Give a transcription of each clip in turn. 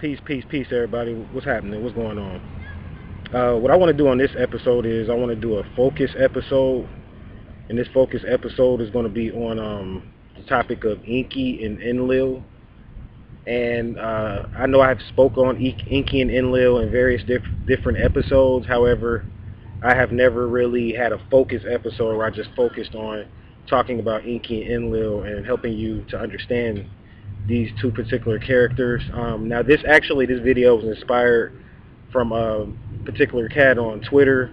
Peace, peace, peace, everybody. What's happening? What's going on? What I want to do on this episode is I want to do a focus episode, and this focus episode is going to be on the topic of Enqi and Enlil. And I know I've spoke on Enqi and Enlil in various different episodes. However, I have never really had a focus episode where I just focused on talking about Enqi and Enlil and helping you to understand these two particular characters. Now, this video was inspired from a particular cat on Twitter.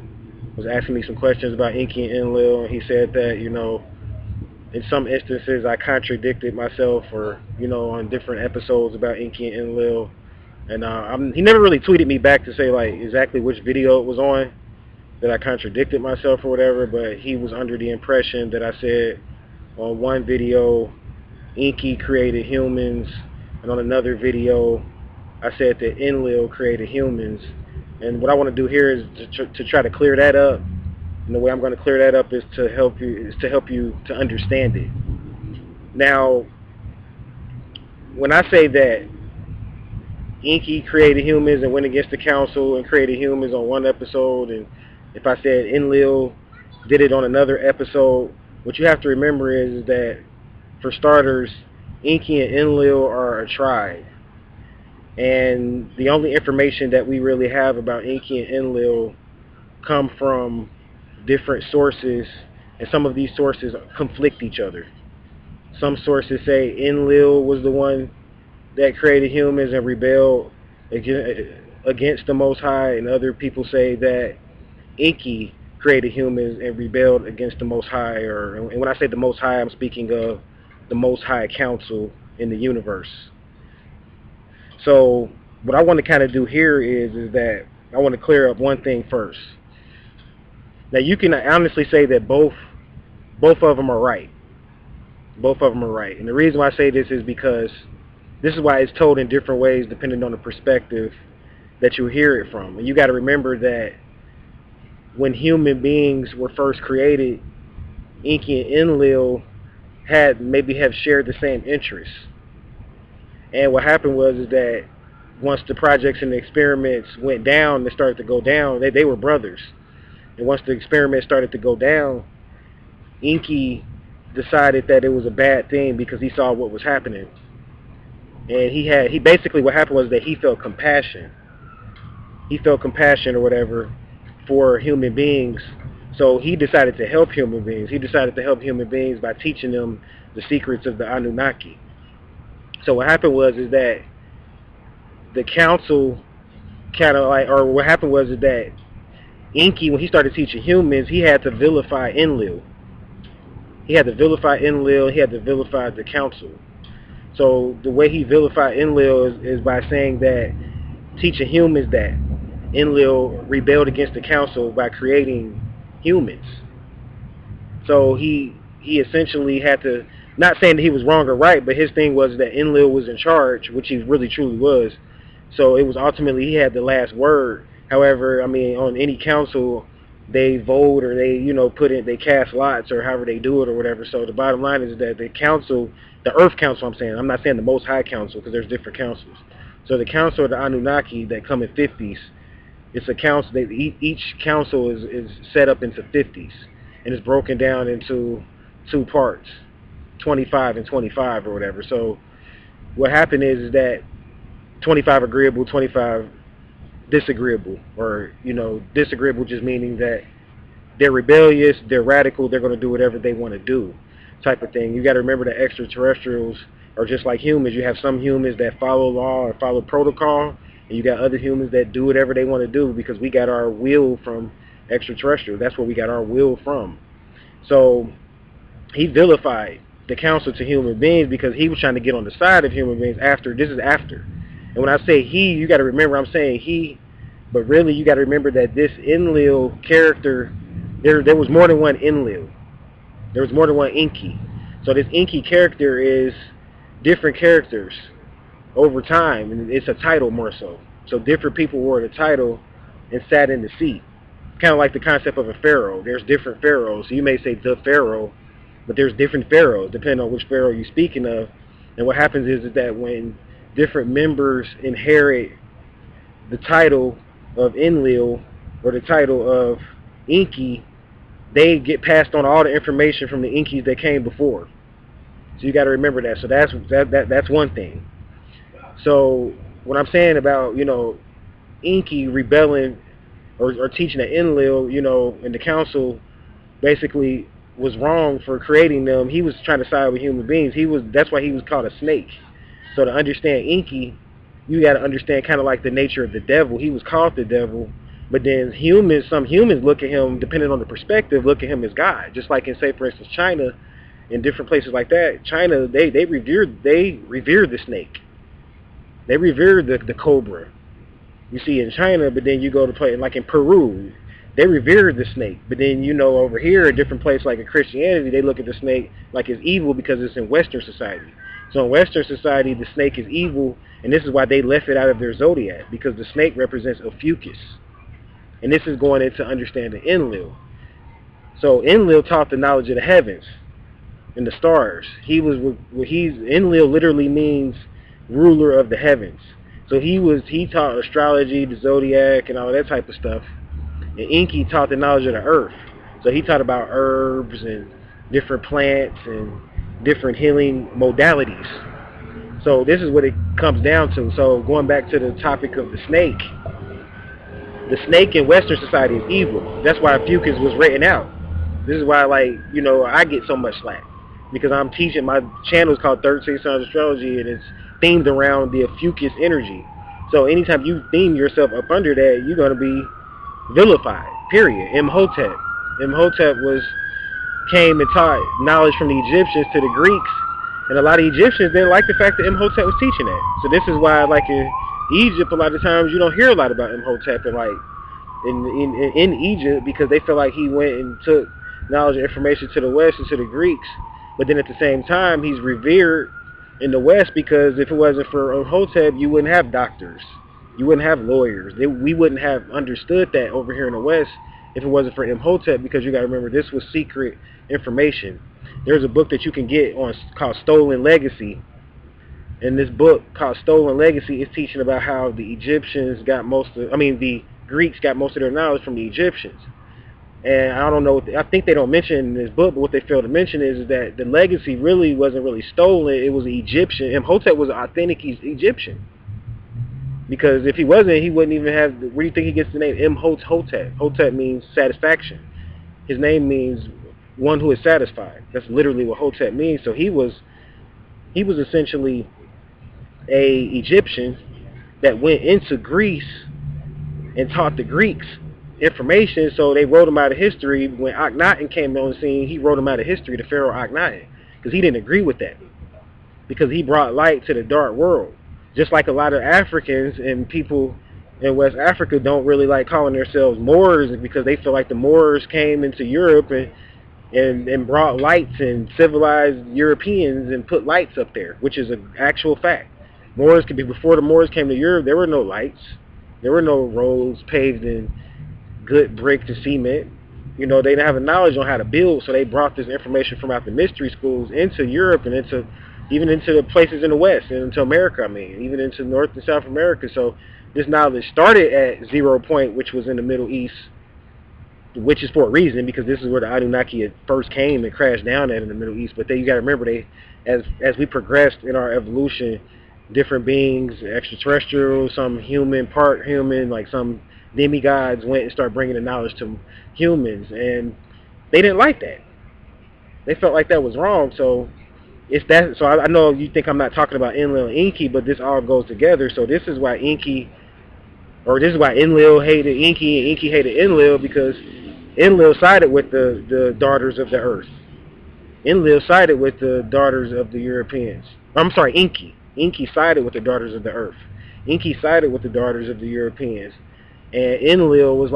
Was asking me some questions about Enqi and Enlil, and he said that in some instances I contradicted myself, or on different episodes about Enqi and Enlil, and he never really tweeted me back to say like exactly which video it was on that I contradicted myself or whatever, but he was under the impression that I said on one video Enqi created humans, and on another video I said that Enlil created humans. And what I want to do here is to try to clear that up. And the way I'm going to clear that up is to help you to understand it. Now, when I say that Enqi created humans and went against the council and created humans on one episode, and if I said Enlil did it on another episode, what you have to remember is that, for starters, Enqi and Enlil are a tribe. And the only information that we really have about Enqi and Enlil come from different sources, and some of these sources conflict each other. Some sources say Enlil was the one that created humans and rebelled against the Most High, and other people say that Enqi created humans and rebelled against the Most High. And when I say the Most High, I'm speaking of the Most High Council in the universe. So what I want to kind of do here is that I want to clear up one thing first. Now, you can honestly say that both of them are right. Both of them are right. And the reason why I say this is because this is why it's told in different ways depending on the perspective that you hear it from. And you got to remember that when human beings were first created, Enqi and Enlil have shared the same interests. And what happened was is that once the projects and the experiments went down, they started to go down, they were brothers. And once the experiments started to go down, Enqi decided that it was a bad thing because he saw what was happening. And he basically, what happened was that he felt compassion. He felt compassion or whatever for human beings. So he decided to help human beings. He decided to help human beings by teaching them the secrets of the Anunnaki. So what happened was is that the council what happened was is that Enqi, when he started teaching humans, he had to vilify Enlil. He had to vilify Enlil. He had to vilify the council. So the way he vilified Enlil is by saying that, teaching humans that Enlil rebelled against the council by creating humans. So he essentially had to, not saying that he was wrong or right, but his thing was that Enlil was in charge, which he really truly was. So it was ultimately he had the last word. However, I mean, on any council, they vote or they cast lots or however they do it or whatever. So the bottom line is that the council, the Earth Council, I'm not saying the Most High Council because there's different councils. So the Council of the Anunnaki that come in 50s, it's a council. Each council is set up into 50s, and it's broken down into two parts, 25 and 25 or whatever. So what happened is that 25 agreeable, 25 disagreeable, or disagreeable just meaning that they're rebellious, they're radical, they're going to do whatever they want to do, type of thing. You got to remember that extraterrestrials are just like humans. You have some humans that follow law or follow protocol, and you got other humans that do whatever they want to do because we got our will from extraterrestrials. That's where we got our will from. So he vilified the council to human beings because he was trying to get on the side of human beings after. This is after. And when I say he, you got to remember I'm saying he, but really you got to remember that this Enlil character, there was more than one Enlil. There was more than one Enqi. So this Enqi character is different characters over time, and it's a title more so. So different people wore the title and sat in the seat. Kind of like the concept of a pharaoh. There's different pharaohs. So you may say the pharaoh, but there's different pharaohs depending on which pharaoh you're speaking of. And what happens is that when different members inherit the title of Enlil or the title of Enqi, they get passed on all the information from the Enqis that came before. So you got to remember that. So that's one thing. So what I'm saying about, Enqi rebelling or teaching that Enlil, in the council basically was wrong for creating them. He was trying to side with human beings. That's why he was called a snake. So to understand Enqi, you got to understand kind of like the nature of the devil. He was called the devil, but then some humans look at him, depending on the perspective, look at him as God. Just like in, say, for instance, China, in different places like that. China, they revere the snake. They revere the cobra. You see in China, but then you go to play like in Peru, they revere the snake. But then over here, a different place like in Christianity, they look at the snake like it's evil because it's in Western society. So in Western society, the snake is evil, and this is why they left it out of their zodiac, because the snake represents Ophiuchus. And this is going into understanding Enlil. So Enlil taught the knowledge of the heavens and the stars. Enlil literally means ruler of the heavens. So he taught astrology, the zodiac, and all that type of stuff. And Enqi taught the knowledge of the earth. So he taught about herbs and different plants and different healing modalities. So this is what it comes down to. So going back to the topic of the snake in Western society is evil. That's why Ophiuchus was written out. This is why, I get so much slack, because I'm teaching. My channel is called 36 Science Astrology, and it's themed around the Ophiuchus energy. So anytime you theme yourself up under that, you're going to be vilified, period. Imhotep came and taught knowledge from the Egyptians to the Greeks, and a lot of Egyptians didn't like the fact that Imhotep was teaching that. So this is why, like in Egypt, a lot of times you don't hear a lot about Imhotep in Egypt, because they feel like he went and took knowledge and information to the West and to the Greeks. But then at the same time, he's revered in the West, because if it wasn't for Imhotep, you wouldn't have doctors, you wouldn't have lawyers. We wouldn't have understood that over here in the West if it wasn't for Imhotep, because you got to remember, this was secret information. There's a book that you can get called Stolen Legacy. And this book called Stolen Legacy is teaching about how the the Greeks got most of their knowledge from the Egyptians. And I don't know, I think they don't mention in this book, but what they fail to mention is that the legacy really wasn't really stolen. It was Egyptian. Imhotep was an authentic Egyptian. Because if he wasn't, he wouldn't even have, where do you think he gets the name Imhotep? Hotep means satisfaction. His name means one who is satisfied. That's literally what Hotep means. So he was essentially a Egyptian that went into Greece and taught the Greeks information. So they wrote him out of history. When Akhenaten came on the scene, he wrote him out of history, the Pharaoh Akhenaten, because he didn't agree with that, because he brought light to the dark world. Just like a lot of Africans and people in West Africa don't really like calling themselves Moors, because they feel like the Moors came into Europe and brought lights and civilized Europeans and put lights up there, which is an actual fact. Before the Moors came to Europe, there were no lights. There were no roads paved in good bricks and cement. They didn't have the knowledge on how to build, so they brought this information from out the mystery schools into Europe and even into the places in the West and into America, even into North and South America. So this knowledge started at 0 Point, which was in the Middle East, which is for a reason, because this is where the Anunnaki had first came and crashed down at in the Middle East. But then you got to remember, as we progressed in our evolution, different beings, extraterrestrials, some human, part human, like some demigods went and started bringing the knowledge to humans, and they didn't like that. They felt like that was wrong. So it's that. So I know you think I'm not talking about Enlil and Enqi, but this all goes together. So this is why Enlil hated Enqi and Enqi hated Enlil, because Enlil sided with the daughters of the earth. Enlil sided with the daughters of the Europeans. I'm sorry, Enqi. Enqi sided with the daughters of the earth. Enqi sided with the daughters of the Europeans. And Enlil was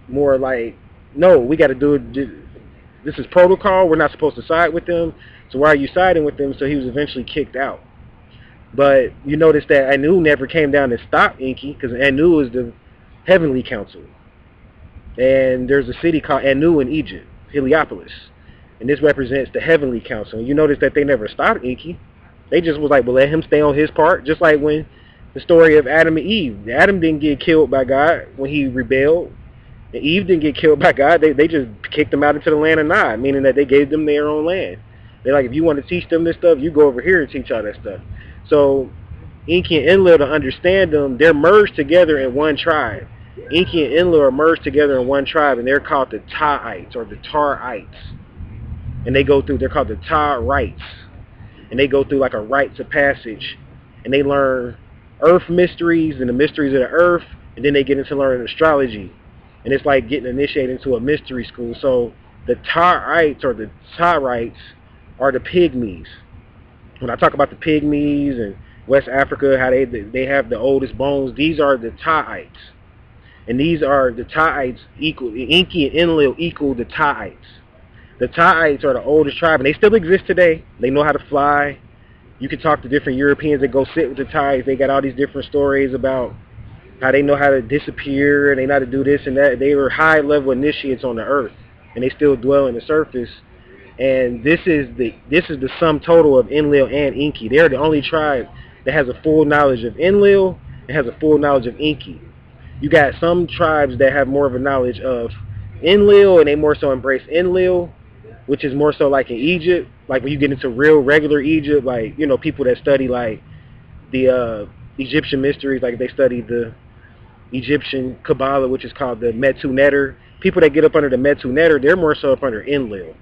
more like, no, we got to do it. This is protocol. We're not supposed to side with them. So why are you siding with them? So he was eventually kicked out. But you notice that Anu never came down and stopped Enqi, because Anu is the heavenly council. And there's a city called Anu in Egypt, Heliopolis. And this represents the heavenly council. And you notice that they never stopped Enqi. They just was like, well, let him stay on his part. Just like when the story of Adam and Eve. Adam didn't get killed by God when he rebelled. And Eve didn't get killed by God. They just kicked them out into the land of Nod, meaning that they gave them their own land. They're like, if you want to teach them this stuff, you go over here and teach all that stuff. So Enqi and Enlil, to understand them, they're merged together in one tribe. Enqi and Enlil are merged together in one tribe, and they're called the Ptahites or the Tarites. And they're called the Tarites. And they go through like a rites of passage. And they learn earth mysteries and the mysteries of the earth, and then they get into learning astrology. And it's like getting initiated into a mystery school. So the Tarites or the Tarites are the pygmies. When I talk about the pygmies and West Africa, how they have the oldest bones, these are the Ptahites. And these are the Ptahites equal, Enqi and Enlil equal the Ptahites. The Ptahites are the oldest tribe, and they still exist today. They know how to fly. You can talk to different Europeans that go sit with the Ptahites. They got all these different stories about how they know how to disappear, and they know how to do this and that. They were high-level initiates on the earth, and they still dwell in the surface. And this is the sum total of Enlil and Enqi. They're the only tribe that has a full knowledge of Enlil and has a full knowledge of Enqi. You got some tribes that have more of a knowledge of Enlil, and they more so embrace Enlil, which is more so like in Egypt. Like when you get into real regular Egypt, like, you know, people that study like the Egyptian mysteries, like they study the Egyptian Kabbalah, which is called the Metu Neter. People that get up under the Metu Neter, they're more so up under Enlil.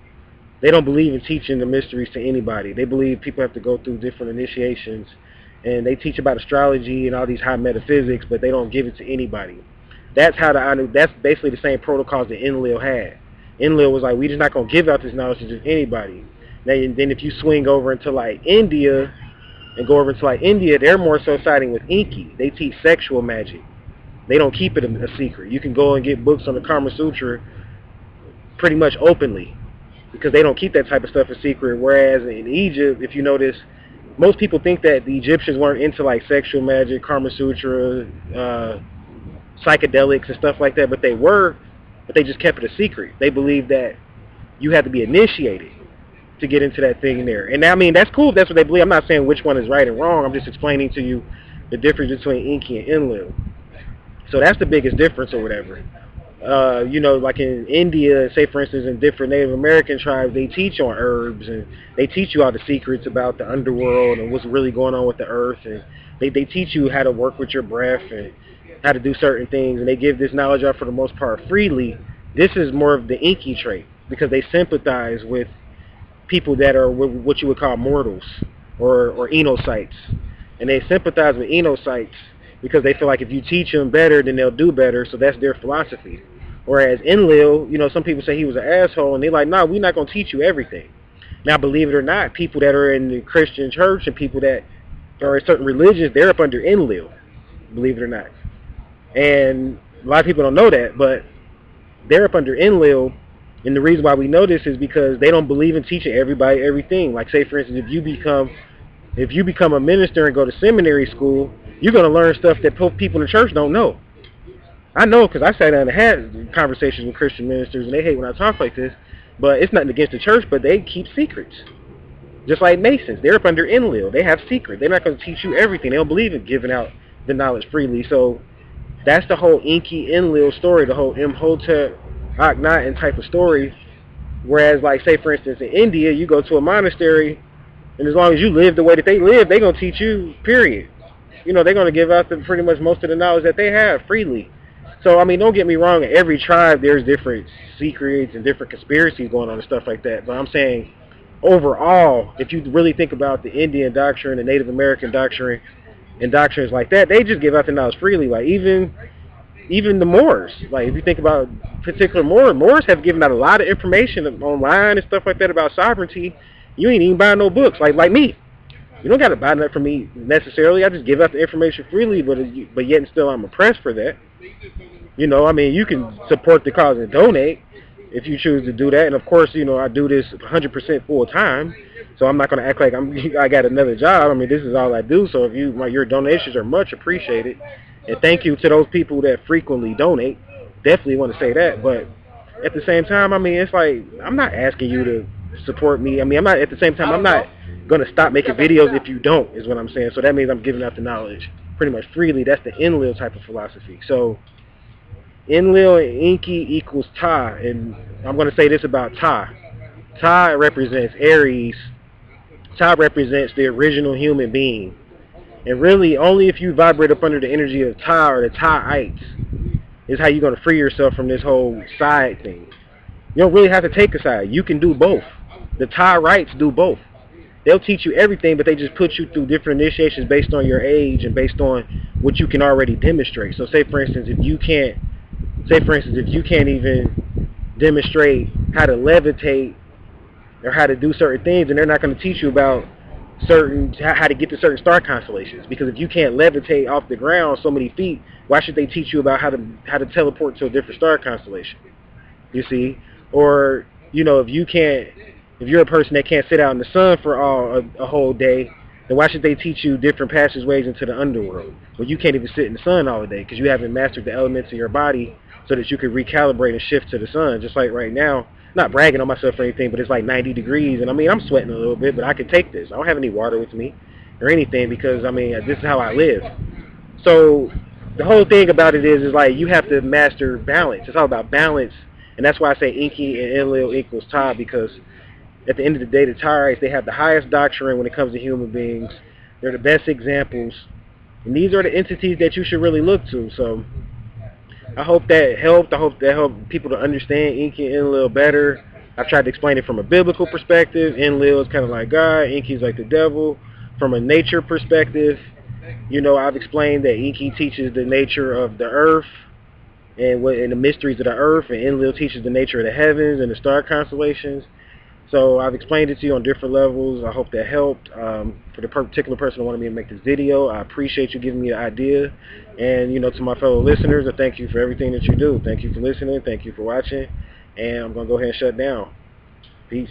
They don't believe in teaching the mysteries to anybody. They believe people have to go through different initiations, and they teach about astrology and all these high metaphysics, but they don't give it to anybody. That's basically the same protocols that Enlil had. Enlil was like, we're just not going to give out this knowledge to just anybody. Then if you swing over into like India, and go over to like India, they're more so siding with Enqi. They teach sexual magic. They don't keep it a secret. You can go and get books on the Kama Sutra pretty much openly, because they don't keep that type of stuff a secret. Whereas in Egypt, if you notice, most people think that the Egyptians weren't into like sexual magic, Kama Sutra, psychedelics and stuff like that, but they were, but they just kept it a secret. They believed that you had to be initiated to get into that thing there. And I mean, that's cool if that's what they believe. I'm not saying which one is right and wrong. I'm just explaining to you the difference between Enqi and Enlil. So that's the biggest difference or whatever. You know, like in India, say for instance, in different Native American tribes, they teach on herbs, and they teach you all the secrets about the underworld and what's really going on with the earth, and they teach you how to work with your breath and how to do certain things, and they give this knowledge out for the most part freely. This is more of the Enqi trait, because they sympathize with people that are what you would call mortals or enocytes, and they sympathize with enocytes because they feel like if you teach them better, then they'll do better. So that's their philosophy. Whereas Enlil, you know, some people say he was an asshole, and they're like, no, we're not going to teach you everything. Now, believe it or not, people that are in the Christian church and people that are in certain religions, they're up under Enlil, believe it or not. And a lot of people don't know that, but they're up under Enlil. And the reason why we know this is because they don't believe in teaching everybody everything. Like, say, for instance, if you become a minister and go to seminary school, you're going to learn stuff that people in the church don't know. I know, because I sat down and had conversations with Christian ministers, and they hate when I talk like this. But it's nothing against the church, but they keep secrets. Just like Masons. They're up under Enlil. They have secrets. They're not going to teach you everything. They don't believe in giving out the knowledge freely. So that's the whole Enqi Enlil story, the whole Imhotep Akhenaten type of story. Whereas, like, say, for instance, in India, you go to a monastery, and as long as you live the way that they live, they're going to teach you, period. You know, they're going to give out pretty much most of the knowledge that they have freely. So, I mean, don't get me wrong. In every tribe, there's different secrets and different conspiracies going on and stuff like that. But I'm saying, overall, if you really think about the Indian doctrine, the Native American doctrine, and doctrines like that, they just give out the knowledge freely. Like, even the Moors. Like, if you think about particular Moors have given out a lot of information online and stuff like that about sovereignty. You ain't even buying no books. Like me. You don't got to buy that from me necessarily. I just give out the information freely, but yet and still I'm oppressed for that. You know, I mean, you can support the cause and donate if you choose to do that. And of course, you know, I do this 100% full time, so I'm not going to act like I got another job. I mean, this is all I do. So if your donations are much appreciated, and thank you to those people that frequently donate. Definitely want to say that. But at the same time, I mean, it's like I'm not asking you to support me. I mean, I'm not going to stop making videos if you don't, is what I'm saying. So that means I'm giving out the knowledge pretty much freely. That's the Enlil type of philosophy. So Enlil and Enqi equals Ptah, and I'm going to say this about Ptah. Ptah represents Aries. Ptah represents the original human being. And really, only if you vibrate up under the energy of Ptah or the Ptahites is how you're going to free yourself from this whole side thing. You don't really have to take a side. You can do both. The Ptahites do both. They'll teach you everything, but they just put you through different initiations based on your age and based on what you can already demonstrate. So say for instance, if you can't even demonstrate how to levitate or how to do certain things, and they're not going to teach you about how to get to certain star constellations, because if you can't levitate off the ground so many feet, why should they teach you about how to teleport to a different star constellation? You see? Or if you're a person that can't sit out in the sun for a whole day, then why should they teach you different passageways into the underworld? Well, you can't even sit in the sun all day because you haven't mastered the elements of your body so that you can recalibrate and shift to the sun. Just like right now, not bragging on myself or anything, but it's like 90 degrees, and I'm sweating a little bit, but I can take this. I don't have any water with me or anything because this is how I live. So the whole thing about it is like you have to master balance. It's all about balance, and that's why I say Enqi and Enlil equals Ptah, because at the end of the day, the Taurites, they have the highest doctrine when it comes to human beings. They're the best examples, and these are the entities that you should really look to. So I hope that helped. I hope that helped people to understand Enqi and Enlil better. I've tried to explain it from a biblical perspective. Enlil is kind of like God. Enqi is like the devil. From a nature perspective, I've explained that Enqi teaches the nature of the earth and the mysteries of the earth, and Enlil teaches the nature of the heavens and the star constellations. So I've explained it to you on different levels. I hope that helped. For the particular person who wanted me to make this video, I appreciate you giving me the idea. And, to my fellow listeners, I thank you for everything that you do. Thank you for listening. Thank you for watching. And I'm going to go ahead and shut down. Peace.